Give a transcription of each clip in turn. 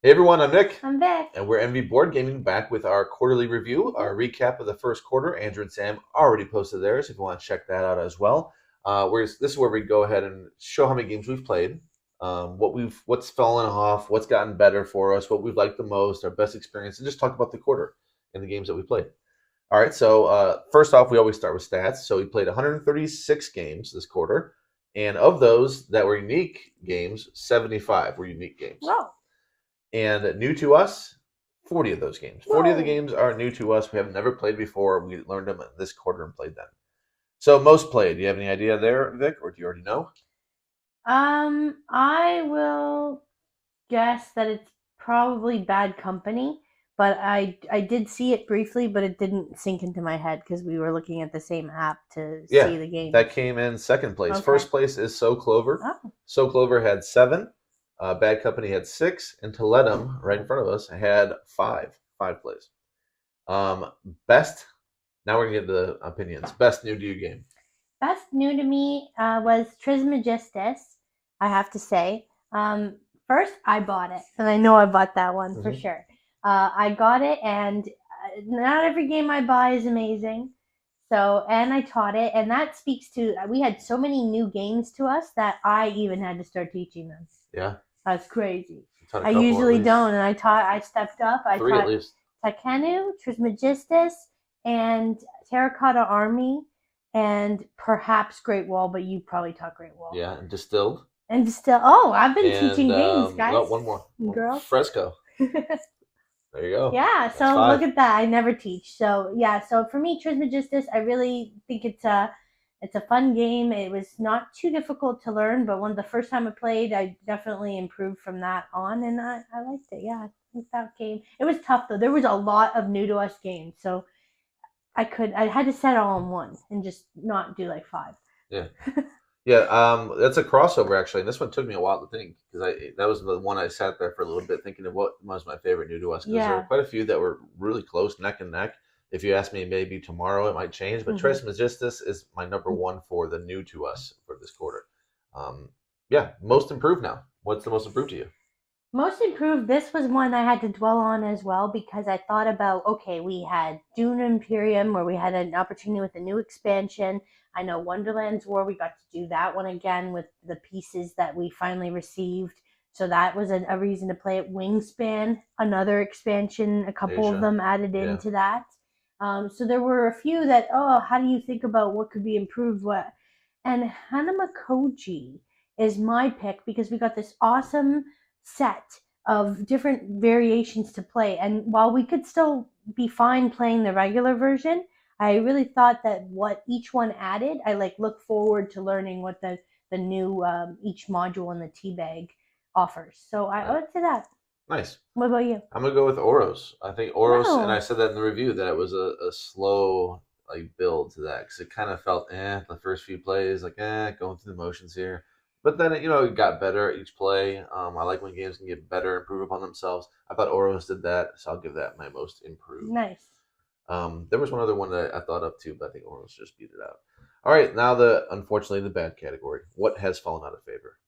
Hey everyone, I'm Nick, I'm Vic. and we're MV Board Gaming back with our quarterly review, our recap of the first quarter. Andrew and Sam already posted theirs if you want to check that out as well. This is where we go ahead and show how many games we've played, what's fallen off, what's gotten better for us, what we've liked the most, our best experience, and just talk about the quarter and the games that we played. All right, so first off, we always start with stats. So we played 136 games this quarter, and of those that were unique games, 75 were unique games. Whoa. And new to us, 40 of those games. 40 of the Whoa. games are new to us. We have never played before. We learned them this quarter and played them. So most played. Do you have any idea there, Vic, or do you already know? I will guess that it's probably Bad Company, but I did see it briefly, but it didn't sink into my head because we were looking at the same app to Yeah, see the game. that came in second place. Okay. First place is So Clover. Oh. So Clover had 7. Bad Company had 6, and Toledum, right in front of us, had 5. 5 plays. Best. Now we're gonna get the opinions. Best new to you game. Best new to me was Trismegistus, I have to say. First, I bought it, and I know I bought that one for sure. I got it, and not every game I buy is amazing. So, and I taught it, and that speaks to we had so many new games to us that I even had to start teaching them. Yeah. That's crazy. Taught a I couple, usually don't, and I stepped up. I 3 at taught least. Takenu, Trismegistus, and Terracotta Army, and perhaps Great Wall, but you probably taught Great Wall. Yeah, and Distilled. And still, oh, I've been And teaching games, guys. no, one more. Girls. Fresco. There you go. Yeah, That's so 5. look at that. I never teach. So yeah, so for me, Trismegistus, I really think it's a fun game. It was not too difficult to learn, but when the first time I played, I definitely improved from that on, and I liked it. Yeah, I think that game. It was tough though. There was a lot of new to us games, so I had to set it all in one and just not do like 5. Yeah. Yeah, that's a crossover actually. And this one took me a while to think because that was the one I sat there for a little bit thinking of what was my favorite new to us because there were Yeah. quite a few that were really close, neck and neck. If you ask me, maybe tomorrow it might change, but Trismegistus is my number one for the new to us for this quarter. Yeah, most improved now. What's the most improved to you? Most improved, this was one I had to dwell on as well because I thought about okay, we had Dune Imperium where we had an opportunity with a new expansion. I know Wonderland's War, we got to do that one again with the pieces that we finally received. So that was a reason to play it. Wingspan, another expansion, a couple of Asia. them added Yeah. into that. So there were a few that, oh, how do you think about what could be improved? What? And Hanamakoji is my pick because we got this awesome set of different variations to play. And while we could still be fine playing the regular version, I really thought that what each one added, I like look forward to learning what the new each module in the tea bag offers. So I would say that. Nice. What about you? I'm gonna go with Oros. I think Oros, and I Wow. said that in the review that it was a slow like build to that because it kind of felt the first few plays like going through the motions here, but then it got better each play. I like when games can get better, improve upon themselves. I thought Oros did that, so I'll give that my most improved. Nice. There was one other one that I thought of too, but I think Oros just beat it out. All right, now unfortunately the bad category. What has fallen out of favor?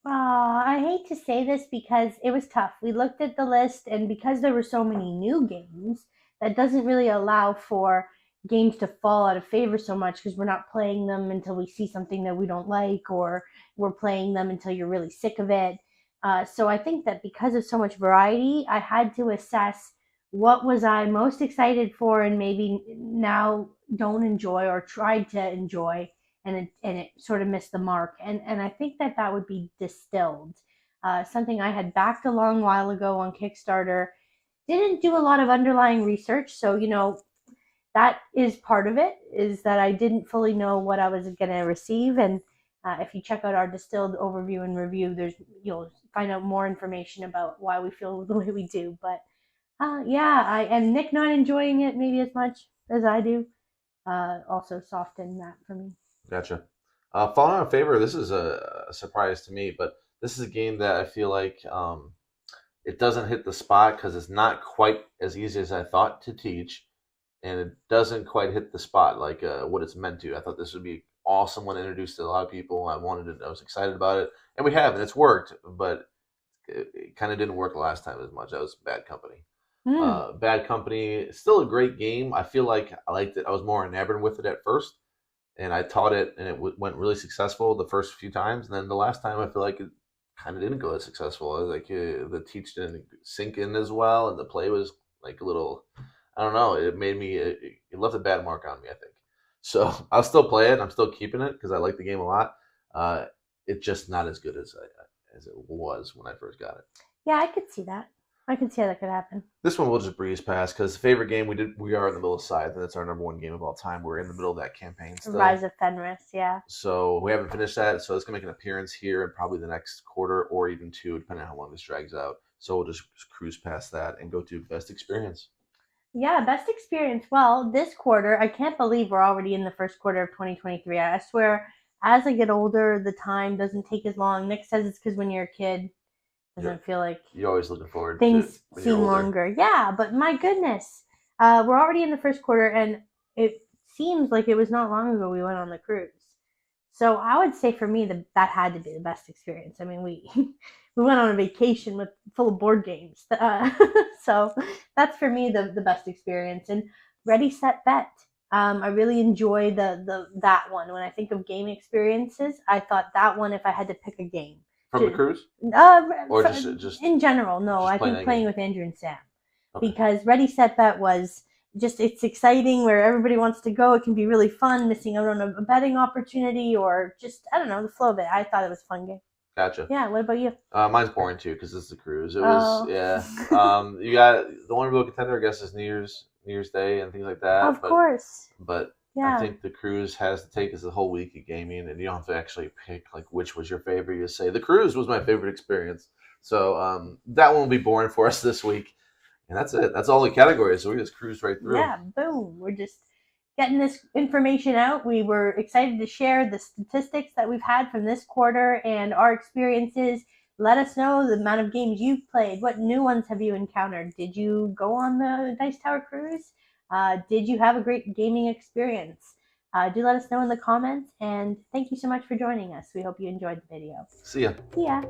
I hate to say this because it was tough. We looked at the list, and because there were so many new games, that doesn't really allow for games to fall out of favor so much because we're not playing them until we see something that we don't like, or we're playing them until you're really sick of it. So I think that because of so much variety, I had to assess what was I most excited for and maybe now don't enjoy or tried to enjoy and it sort of missed the mark. And I think that that would be Distilled, something I had backed a long while ago on Kickstarter. Didn't do a lot of underlying research, so that is part of it. Is that I didn't fully know what I was going to receive, and if you check out our Distilled overview and review, you'll find out more information about why we feel the way we do. But yeah, I and Nick not enjoying it maybe as much as I do. Also softened that for me. Gotcha. Falling out of favor. This is a surprise to me, but this is a game that I feel like it doesn't hit the spot because it's not quite as easy as I thought to teach, and it doesn't quite hit the spot like what it's meant to. I thought this would be awesome when introduced to a lot of people. I was excited about it, and we have, and it's worked, but it kind of didn't work last time as much. That was Bad Company. Hmm. Bad Company, still a great game. I feel like I liked it. I was more enamored with it at first, and I taught it, and it went really successful the first few times. And then the last time, I feel like it kind of didn't go as successful. I was like the teach didn't sink in as well, and the play was like a little. I don't know. It made me. It left a bad mark on me, I think. So I'll still play it. I'm still keeping it because I like the game a lot. Uh, it's just not as good as it was when I first got it. Yeah, I could see that. I could see how that could happen. This one we'll just breeze past because favorite game we are in the middle of Scythe, and it's our number one game of all time. We're in the middle of that campaign still. Rise of Fenris, yeah. So we haven't finished that, so it's gonna make an appearance here in probably the next quarter or even two, depending on how long this drags out. So we'll just cruise past that and go to best experience. Yeah, best experience. Well, this quarter, I can't believe we're already in the first quarter of 2023. I swear, as I get older, the time doesn't take as long. Nick says it's because when you're a kid, it doesn't feel like You're always looking forward things to when you're seem older. longer. Yeah, but my goodness, we're already in the first quarter, and it seems like it was not long ago we went on the cruise. So I would say for me that had to be the best experience. I mean, we we went on a vacation with full of board games, so that's for me the best experience. And Ready Set Bet. I really enjoy the that one. When I think of game experiences, I thought that one if I had to pick a game. From the cruise? Or just in general, no. just I playing think that playing game? with Andrew and Sam Okay. because Ready Set Bet was just it's exciting where everybody wants to go. It can be really fun, missing out on a betting opportunity or just I don't know the flow of it. I thought it was a fun game. Gotcha. Yeah. What about you? Mine's boring too because it's the cruise. It was Oh. yeah. You got the one real contender, I guess, is New Year's Day and things like that. Of course. But Yeah. I think the cruise has to take us a whole week of gaming, and you don't have to actually pick like which was your favorite. You just say the cruise was my favorite experience. So that one will be boring for us this week, and that's it. That's all the categories. So we just cruised right through. Yeah. Boom. We're just getting this information out. We were excited to share the statistics that we've had from this quarter and our experiences. Let us know the amount of games you've played. What new ones have you encountered? Did you go on the Dice Tower cruise? Did you have a great gaming experience? Do let us know in the comments. And thank you so much for joining us. We hope you enjoyed the video. See ya. See ya.